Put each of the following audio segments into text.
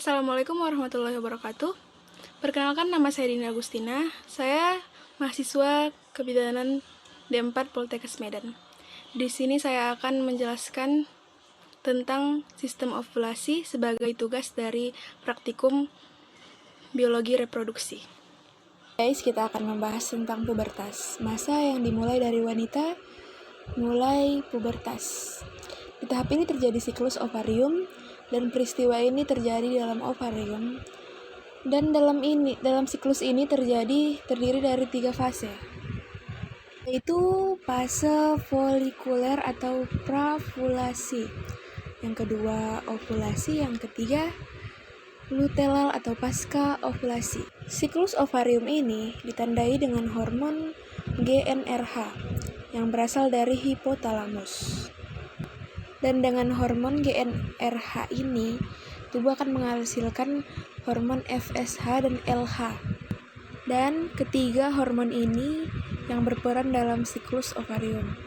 Assalamualaikum warahmatullahi wabarakatuh. Perkenalkan, nama saya Dina Agustina. Saya mahasiswa Kebidanan D4 Poltekkes Medan. Di sini saya akan menjelaskan tentang sistem ovulasi sebagai tugas dari praktikum biologi reproduksi. Guys, kita akan membahas tentang pubertas, masa yang dimulai dari wanita mulai pubertas. Di tahap ini terjadi siklus ovarium, dan peristiwa ini terjadi dalam ovarium. Dan dalam siklus ini terdiri dari 3 fase, yaitu fase folikuler atau pravulasi, yang kedua ovulasi, yang ketiga luteal atau pasca ovulasi. Siklus ovarium ini ditandai dengan hormon GnRH yang berasal dari hipotalamus. Dan dengan hormon GnRH ini, tubuh akan menghasilkan hormon FSH dan LH. Dan ketiga hormon ini yang berperan dalam siklus ovarium.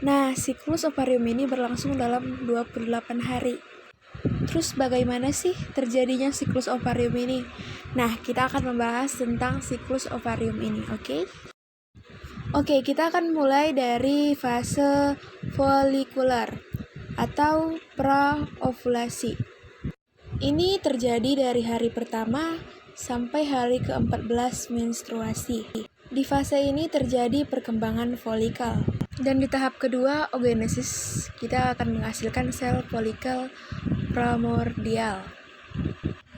Nah, siklus ovarium ini berlangsung dalam 28 hari. Terus bagaimana sih terjadinya siklus ovarium ini? Nah, kita akan membahas tentang siklus ovarium ini, oke? Oke, kita akan mulai dari fase folikuler atau praovulasi. Ini terjadi dari hari pertama sampai hari ke-14 menstruasi. Di fase ini terjadi perkembangan folikel. Dan di tahap kedua, oogenesis, kita akan menghasilkan sel folikel primordial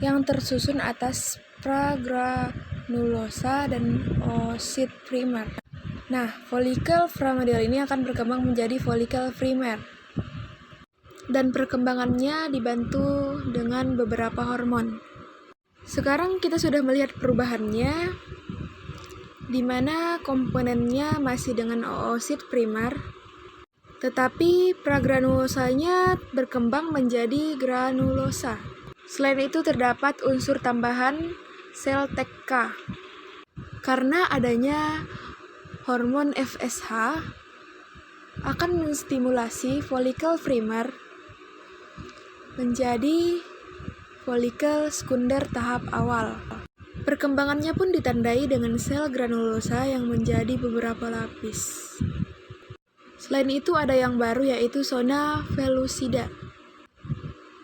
yang tersusun atas pragranulosa dan oosit primer. Nah, folikel primordial ini akan berkembang menjadi folikel primer. Dan perkembangannya dibantu dengan beberapa hormon. Sekarang kita sudah melihat perubahannya, di mana komponennya masih dengan oosit primer, tetapi pragranulosanya berkembang menjadi granulosa. Selain itu terdapat unsur tambahan sel TK. Karena adanya hormon FSH akan menstimulasi folikel primer menjadi folikel sekunder tahap awal. Perkembangannya pun ditandai dengan sel granulosa yang menjadi beberapa lapis. Selain itu ada yang baru, yaitu zona pellucida,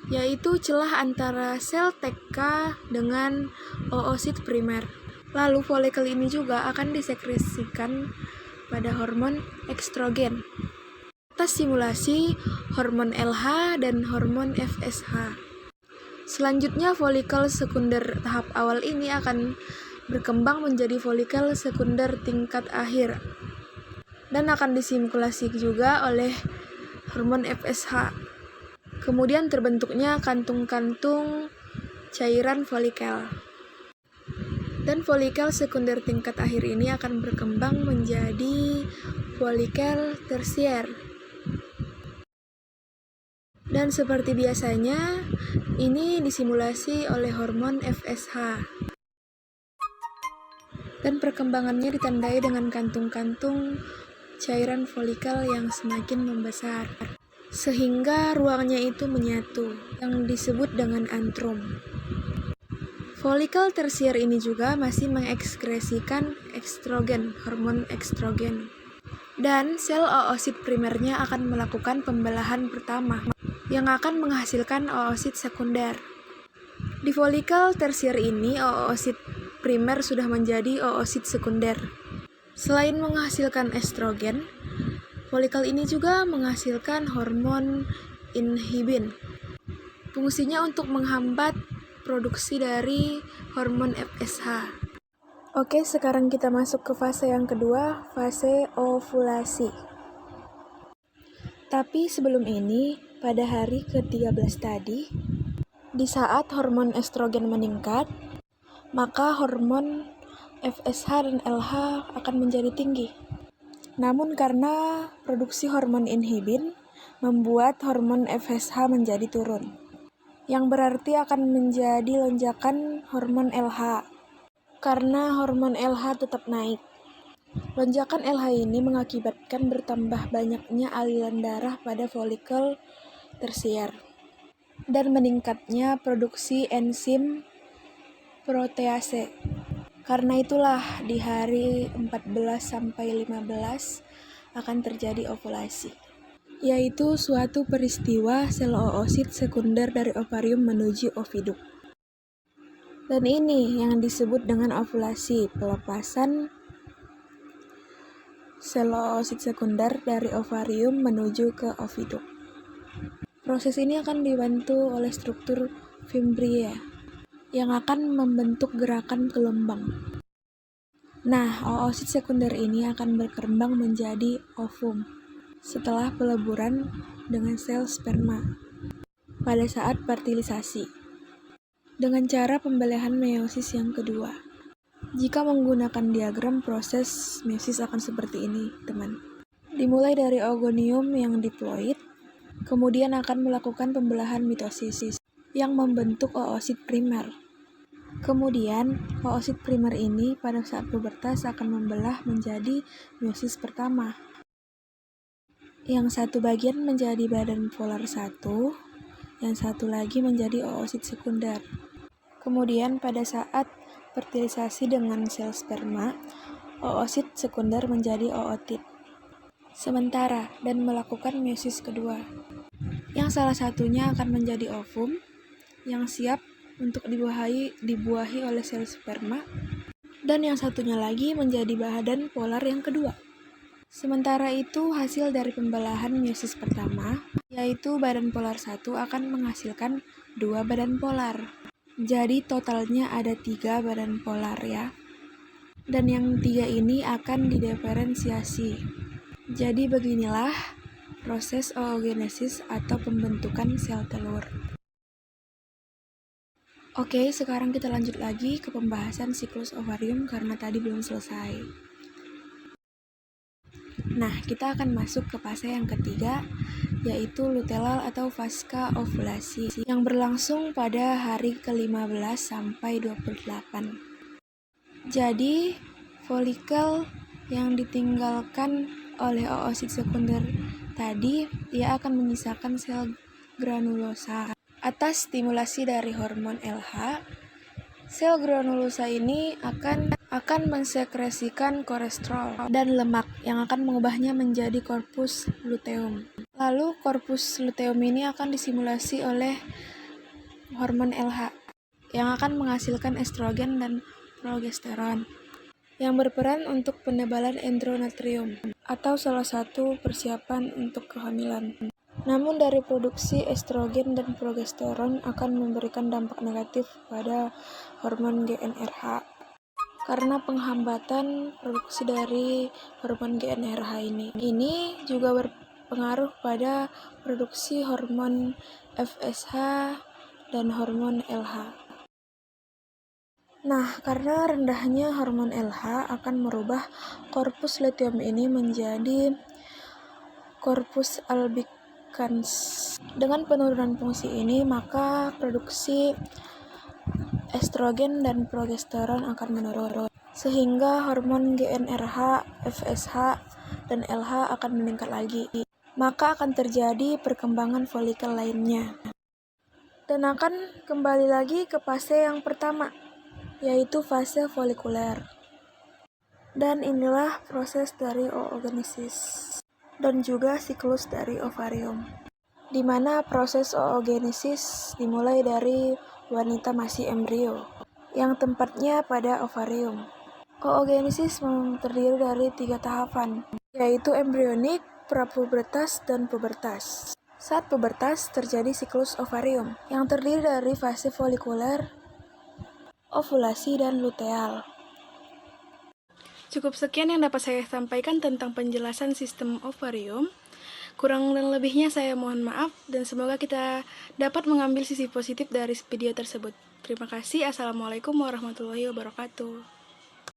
yaitu celah antara sel TK dengan oosit primer. Lalu folikel ini juga akan disekresikan pada hormon estrogen atas stimulasi hormon LH dan hormon FSH. Selanjutnya, folikel sekunder tahap awal ini akan berkembang menjadi folikel sekunder tingkat akhir dan akan disimulasi juga oleh hormon FSH. Kemudian terbentuknya kantung-kantung cairan folikel. Dan folikel sekunder tingkat akhir ini akan berkembang menjadi folikel tersier. Dan seperti biasanya, ini disimulasi oleh hormon FSH. Dan perkembangannya ditandai dengan kantung-kantung cairan folikel yang semakin membesar, sehingga ruangnya itu menyatu, yang disebut dengan antrum. Folikel tersier ini juga masih mengekskresikan estrogen, hormon estrogen. Dan sel oosit primernya akan melakukan pembelahan pertama, yang akan menghasilkan oosit sekunder. Di folikel tersier ini, oosit primer sudah menjadi oosit sekunder. Selain menghasilkan estrogen, folikel ini juga menghasilkan hormon inhibin. Fungsinya untuk menghambat produksi dari hormon FSH. Oke, sekarang kita masuk ke fase yang kedua, fase ovulasi. Tapi sebelum ini, pada hari ke-13 tadi, di saat hormon estrogen meningkat, maka hormon FSH dan LH akan menjadi tinggi. Namun karena produksi hormon inhibin membuat hormon FSH menjadi turun, yang berarti akan menjadi lonjakan hormon LH. Karena hormon LH tetap naik, lonjakan LH ini mengakibatkan bertambah banyaknya aliran darah pada folikel tersier. dan meningkatnya produksi enzim protease. Karena itulah di hari 14 sampai 15 akan terjadi ovulasi, yaitu suatu peristiwa sel oosit sekunder dari ovarium menuju oviduk. Dan ini yang disebut dengan ovulasi, pelepasan sel oosit sekunder dari ovarium menuju ke oviduk. Proses ini akan dibantu oleh struktur fimbria yang akan membentuk gerakan gelombang. Nah, oosit sekunder ini akan berkembang menjadi ovum setelah peleburan dengan sel sperma pada saat fertilisasi dengan cara pembelahan meiosis yang kedua. Jika menggunakan diagram, proses meiosis akan seperti ini, teman. Dimulai dari oogonium yang diploid, kemudian akan melakukan pembelahan mitosis yang membentuk oosit primer. Kemudian, oosit primer ini pada saat pubertas akan membelah menjadi meiosis pertama. Yang satu bagian menjadi badan polar 1, yang satu lagi menjadi oosit sekunder. Kemudian pada saat fertilisasi dengan sel sperma, oosit sekunder menjadi ootit sementara dan melakukan meiosis kedua. Yang salah satunya akan menjadi ovum yang siap untuk dibuahi oleh sel sperma, dan yang satunya lagi menjadi badan polar yang kedua. Sementara itu, hasil dari pembelahan meiosis pertama, yaitu badan polar 1 akan menghasilkan 2 badan polar. Jadi totalnya ada 3 badan polar ya. Dan yang 3 ini akan didiferensiasi. Jadi beginilah proses oogenesis atau pembentukan sel telur. Oke, sekarang kita lanjut lagi ke pembahasan siklus ovarium karena tadi belum selesai. Nah, kita akan masuk ke fase yang ketiga, yaitu luteal atau pasca ovulasi, yang berlangsung pada hari ke-15 sampai 28. Jadi, folikel yang ditinggalkan oleh oosit sekunder tadi, ia akan menyisakan sel granulosa. Atas stimulasi dari hormon LH, sel granulosa ini akan mensekresikan kolesterol dan lemak yang akan mengubahnya menjadi korpus luteum. Lalu korpus luteum ini akan disimulasi oleh hormon LH yang akan menghasilkan estrogen dan progesteron yang berperan untuk penebalan endometrium atau salah satu persiapan untuk kehamilan. Namun dari produksi estrogen dan progesteron akan memberikan dampak negatif pada hormon GnRH karena penghambatan produksi dari hormon GnRH ini. Ini juga berpengaruh pada produksi hormon FSH dan hormon LH. Nah, karena rendahnya hormon LH akan merubah korpus luteum ini menjadi korpus albicans. Dengan penurunan fungsi ini, maka produksi estrogen dan progesteron akan menurun, sehingga hormon GnRH, FSH, dan LH akan meningkat lagi. Maka akan terjadi perkembangan folikel lainnya. Dan akan kembali lagi ke fase yang pertama, yaitu fase folikuler. Dan inilah proses dari oogenesis dan juga siklus dari ovarium, di mana proses oogenesis dimulai dari wanita masih embrio yang tempatnya pada ovarium. Oogenesis terdiri dari 3 tahapan, yaitu embrionik, prapubertas, dan pubertas. Saat pubertas terjadi siklus ovarium yang terdiri dari fase folikuler, ovulasi, dan luteal. Cukup sekian yang dapat saya sampaikan tentang penjelasan sistem ovarium. Kurang dan lebihnya saya mohon maaf dan semoga kita dapat mengambil sisi positif dari video tersebut. Terima kasih. Assalamualaikum warahmatullahi wabarakatuh.